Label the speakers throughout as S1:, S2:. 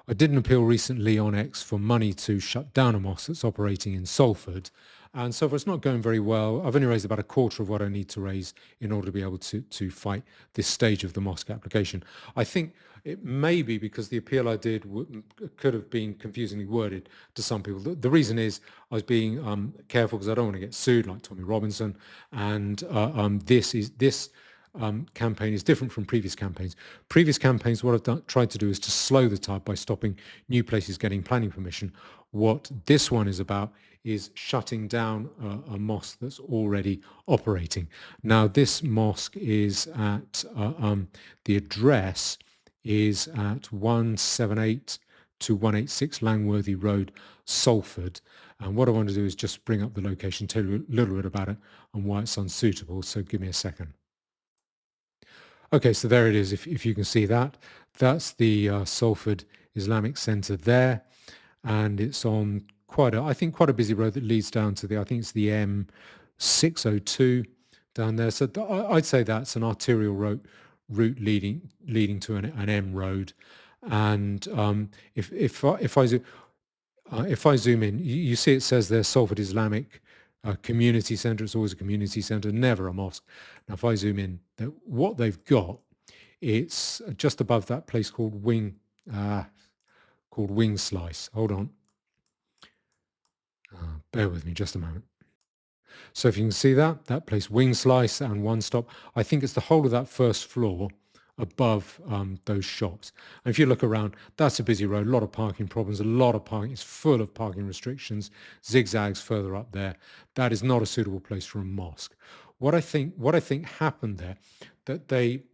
S1: I did an appeal recently on X for money to shut down a mosque that's operating in Salford. And so far, it's not going very well. I've only raised about a quarter of what I need to raise in order to be able to fight this stage of the mosque application. I think it may be because the appeal I did could have been confusingly worded to some people. The reason is I was being careful because I don't want to get sued like Tommy Robinson. And this campaign is different from previous campaigns. Previous campaigns, what I've tried to do is to slow the tide by stopping new places getting planning permission. What this one is about is shutting down a mosque that's already operating. Now, this mosque is at, the address is at 178 to 186 Langworthy Road, Salford. And what I want to do is just bring up the location, tell you a little bit about it and why it's unsuitable. So give me a second. Okay, so there it is. If you can see that, that's the Salford Islamic Centre there, and it's on I think quite a busy road that leads down to I think it's the M602 down there. So I'd say that's an arterial route leading to an M road. And if I zoom in, you see it says there Salford Islamic Community Centre. It's always a community centre, never a mosque. Now, if I zoom in, what they've got, it's just above that place called Wing Slice. Hold on, bear with me just a moment. So if you can see that place, Wing Slice and One Stop, I think it's the whole of that first floor above those shops. And if you look around, that's a busy road, a lot of parking problems, a lot of parking. It's full of parking restrictions, zigzags further up there. That is not a suitable place for a mosque. What I think happened there, that they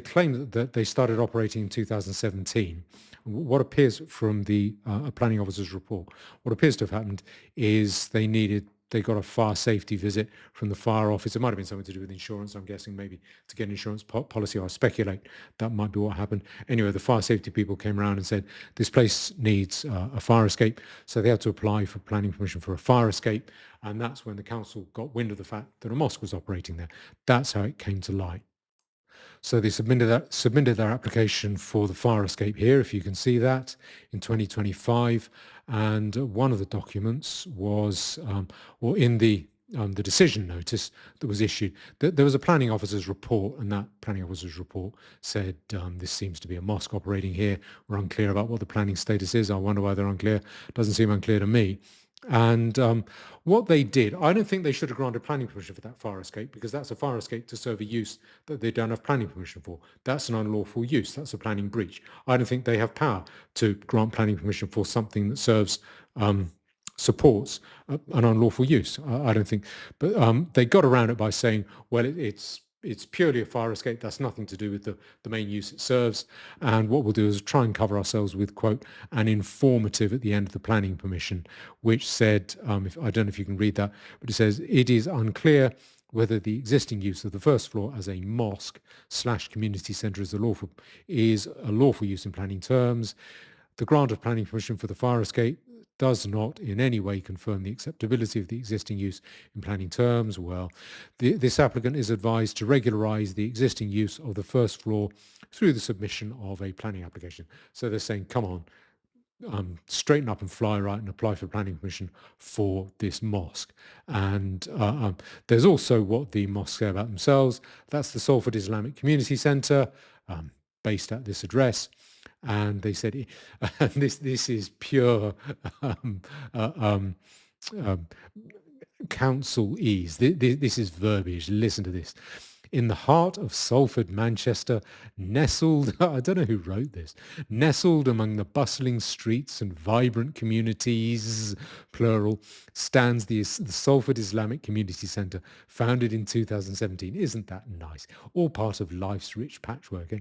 S1: claim that they started operating in 2017. What appears from the planning officer's report, what appears to have happened is they got a fire safety visit from the fire office. It might have been something to do with insurance. I'm guessing maybe to get an insurance policy. I speculate that might be what happened. Anyway, the fire safety people came around and said, this place needs a fire escape. So they had to apply for planning permission for a fire escape. And that's when the council got wind of the fact that a mosque was operating there. That's how it came to light. So they submitted their application for the fire escape here, if you can see that, in 2025. And one of the documents was, or in the decision notice that was issued, there was a planning officer's report, and that planning officer's report said this seems to be a mosque operating here. We're unclear about what the planning status is. I wonder why they're unclear. Doesn't seem unclear to me. And what they did, I don't think they should have granted planning permission for that fire escape, because that's a fire escape to serve a use that they don't have planning permission for. That's an unlawful use. That's a planning breach. I don't think they have power to grant planning permission for something that serves supports an unlawful use. I don't think, but they got around it by saying, well, it's purely a fire escape. That's nothing to do with the main use it serves. And what we'll do is try and cover ourselves with, quote, an informative at the end of the planning permission, which said, I don't know if you can read that, but it says, it is unclear whether the existing use of the first floor as a mosque/community centre is a lawful use in planning terms. The grant of planning permission for the fire escape does not in any way confirm the acceptability of the existing use in planning terms. Well, this applicant is advised to regularise the existing use of the first floor through the submission of a planning application. So they're saying, come on, straighten up and fly right and apply for planning permission for this mosque. And there's also what the mosques say about themselves. That's the Salford Islamic Community Centre, based at this address. And they said, and this is pure council ease. This is verbiage. Listen to this. In the heart of Salford, Manchester, nestled, I don't know who wrote this, nestled among the bustling streets and vibrant communities, plural, stands the Salford Islamic Community Centre, founded in 2017. Isn't that nice? All part of life's rich patchwork. Eh?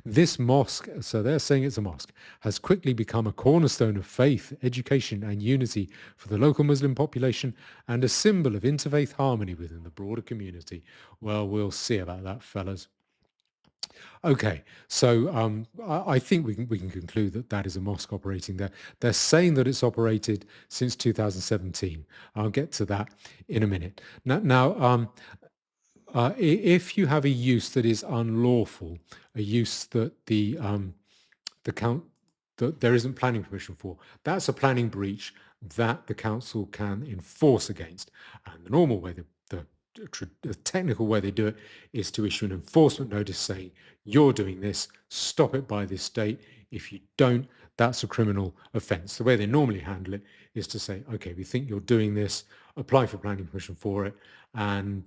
S1: This mosque, so they're saying it's a mosque, has quickly become a cornerstone of faith, education and unity for the local Muslim population and a symbol of interfaith harmony within the broader community. Well, we'll see about that, fellas. Okay, so I think we can conclude that that is a mosque operating there. They're saying that it's operated since 2017. I'll get to that in a minute. If you have a use that is unlawful, a use that the that there isn't planning permission for. That's a planning breach that the council can enforce against. And the normal way, the technical way they do it is to issue an enforcement notice saying, you're doing this, stop it by this date. If you don't, that's a criminal offence. The way they normally handle it is to say, okay, we think you're doing this, apply for planning permission for it, and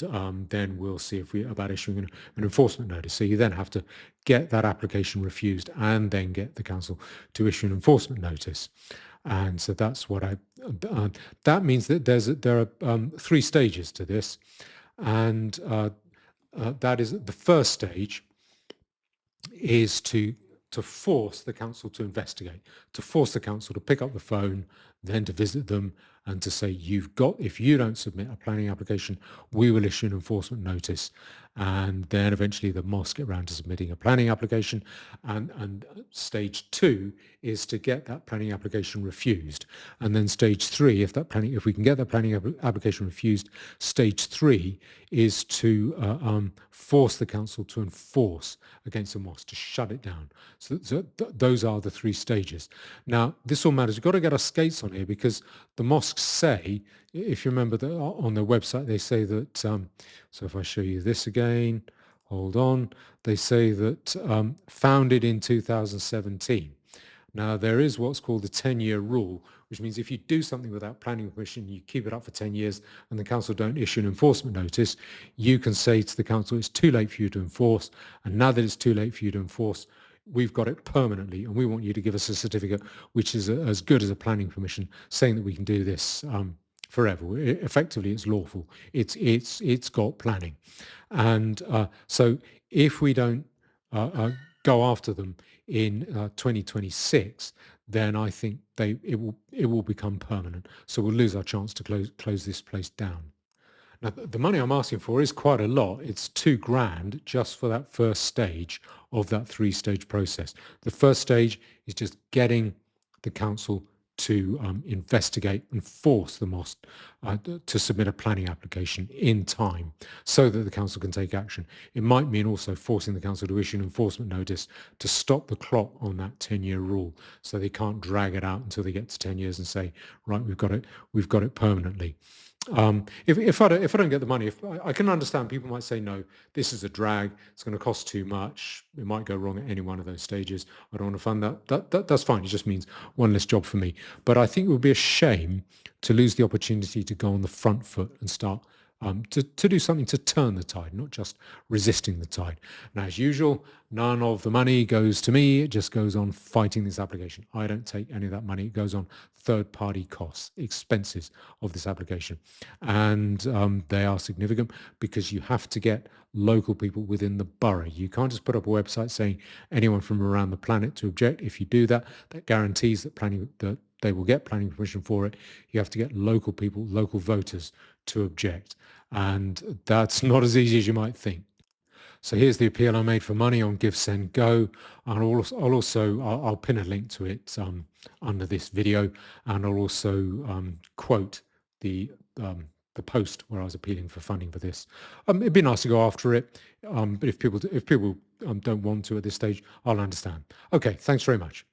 S1: then we'll see if we about issuing an enforcement notice. So you then have to get that application refused and then get the council to issue an enforcement notice. And so that's what that means that there are 3 stages to this. And that is the first stage is to force the council to investigate, to force the council to pick up the phone, then to visit them and to say, if you don't submit a planning application, we will issue an enforcement notice. And then eventually the mosque get around to submitting a planning application. And stage 2 is to get that planning application refused. And then stage 3, if we can get that planning application refused, stage 3 is to force the council to enforce against the mosque, to shut it down. So those are the 3 stages. Now, this all matters. We've got to get our skates on here because the mosques say, if you remember on their website, they say that, so if I show you this again, hold on, they say that founded in 2017. Now, there is what's called the 10-year rule, which means if you do something without planning permission, you keep it up for 10 years and the council don't issue an enforcement notice, you can say to the council, it's too late for you to enforce. And now that it's too late for you to enforce, we've got it permanently and we want you to give us a certificate which is as good as a planning permission saying that we can do this forever. Effectively, it's lawful. It's got planning. And so if we don't go after them in 2026, then I think it will become permanent. So we'll lose our chance to close this place down. Now, the money I'm asking for is quite a lot. It's £2,000 just for that first stage of that 3-stage process. The first stage is just getting the council to investigate and force the mosque to submit a planning application in time so that the council can take action. It might mean also forcing the council to issue an enforcement notice to stop the clock on that 10-year rule so they can't drag it out until they get to 10 years and say, right, we've got it permanently. If I don't get the money, if I can understand people might say, no, this is a drag, it's going to cost too much, it might go wrong at any one of those stages, I don't want to fund that. That's fine. It just means one less job for me. But I think it would be a shame to lose the opportunity to go on the front foot and start to do something to turn the tide, not just resisting the tide. Now, as usual, none of the money goes to me. It just goes on fighting this application. I don't take any of that money. It goes on third-party costs, expenses of this application. And they are significant because you have to get local people within the borough. You can't just put up a website saying anyone from around the planet to object. If you do that, that guarantees that they will get planning permission for it. You have to get local people, local voters to object. And that's not as easy as you might think. So here's the appeal I made for money on Give, Send, Go. And I'll pin a link to it under this video. And I'll also quote the post where I was appealing for funding for this. It'd be nice to go after it. But if people don't want to at this stage, I'll understand. Okay, thanks very much.